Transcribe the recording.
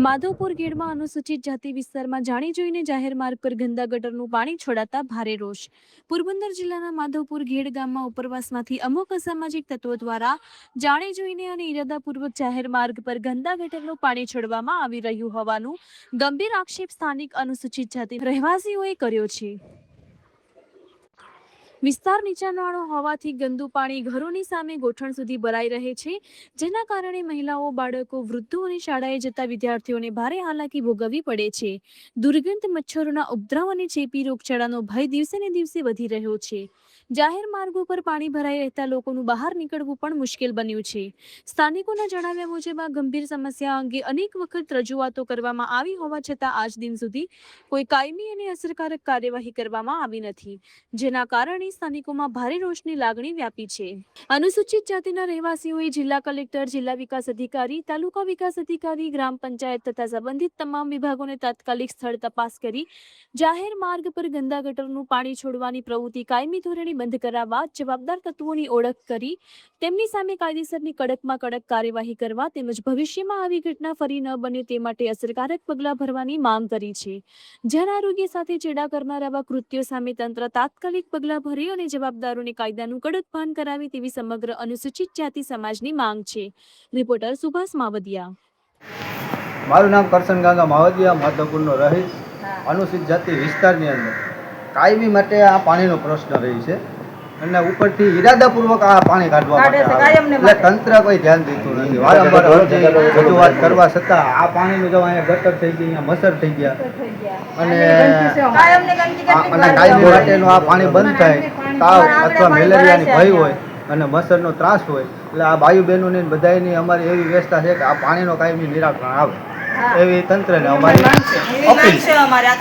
માધવપુર ગેડમાં અનુસૂચિત જાતિ વિસ્તારમાં જાણી જોઈને જાહેર માર્ગ પર ગંદા ગટરનું પાણી છોડાતા ભારે રોષ. પોરબંદર જિલ્લાના માધવપુર ગેડ ગામમાં ઉપરવાસમાંથી અમુક અસામાજિક તત્વો દ્વારા જાણી જોઈને અને ઇરાદાપૂર્વક જાહેર માર્ગ પર ગંદા ગટરનું પાણી છોડવામાં આવી રહ્યું હોવાનું ગંભીર આક્ષેપ સ્થાનિક અનુસૂચિત જાતિ રહેવાસીઓએ કર્યો છે. વિસ્તાર નીચાણવાળો હોવાથી ગંદુ પાણી ઘરોની સામે ગોઠણ સુધી ભરાઈ રહે છે, જેના કારણે મહિલાઓ, બાળકો, વૃદ્ધો અને શાળાએ જતા વિદ્યાર્થીઓને ભારે હાલાકી ભોગવવી પડે છે. દુર્ગંધ, મચ્છરોના ઉપદ્રવ અને ચેપી રોગચાળાનો ભય દિવસે ને દિવસે વધી રહ્યો છે. જાહેર માર્ગો પર પાણી ભરાઈ રહેતા લોકોનું બહાર નીકળવું પણ મુશ્કેલ બન્યું છે. સ્થાનિકોના જણાવ્યા મુજબ આ ગંભીર સમસ્યા અંગે અનેક વખત રજૂઆતો કરવામાં આવી હોવા છતાં આજ દિન સુધી કોઈ કાયમી અને અસરકારક કાર્યવાહી કરવામાં આવી નથી, જેના કારણે સ્થાનિકોમાં ભારે રોષની લાગણી વ્યાપી છે. અનુસૂચિત જાતિના રહેવાસીઓએ જિલ્લા કલેક્ટર, જિલ્લા વિકાસ અધિકારી, તાલુકા વિકાસ અધિકારી, ગ્રામ પંચાયત તથા સંબંધિત તમામ વિભાગોને તાત્કાલિક સ્થળ તપાસ કરી જાહેર માર્ગ પર ગંદા ગટરનું પાણી છોડવાની પ્રવૃત્તિ કાયમી ધોરણે બંધ કરાવવા, જવાબદાર તત્વોની ઓળખ કરી તેમની સામે કાયદેસરની કડકમાં કડક કાર્યવાહી કરવા તેમજ ભવિષ્યમાં આવી ઘટના ફરી ન બને તે માટે અસરકારક પગલાં ભરવાની માંગ કરી છે. જન આરોગ્ય સાથે ચેડા કરનાર આવા કૃત્યો સામે તંત્ર તાત્કાલિક પગલાં ભરે અને જવાબદારોને કાયદાનું કડક ભાન કરાવે તેવી સમગ્ર અનુસૂચિત જાતિ સમાજની માંગ છે. રિપોર્ટર સુભાષ માવદિયા. મારું નામ કરશન ગંગા માવદિયા, માધવપુરનો રહીશ. અનુસૂચિત જાતિ વિસ્તારની અંદર કાયમી માટે આ પાણીનો પ્રશ્ન રહી છે અને ઉપરથી ઇરાદાપૂર્વક આ પાણી કાઢવા માટે એટલે તંત્ર કોઈ ધ્યાન દેતું નથી. વારંવાર રજૂઆત કરવા છતાં આ પાણીનું જો અહીંયા ગટર થઈ ગઈ, અહીંયા મસર થઈ ગયા અને કાયમી માટેનું આ પાણી બંધ થાય, તાવ અથવા મેલેરિયાની ભય હોય અને મસરનો ત્રાસ હોય એટલે આ બાયુ બહેનોની બધાની અમારી એવી વ્યવસ્થા છે કે આ પાણીનો કાયમી નિરાકરણ આવે એવી તંત્રને અમારી અપીલ છે.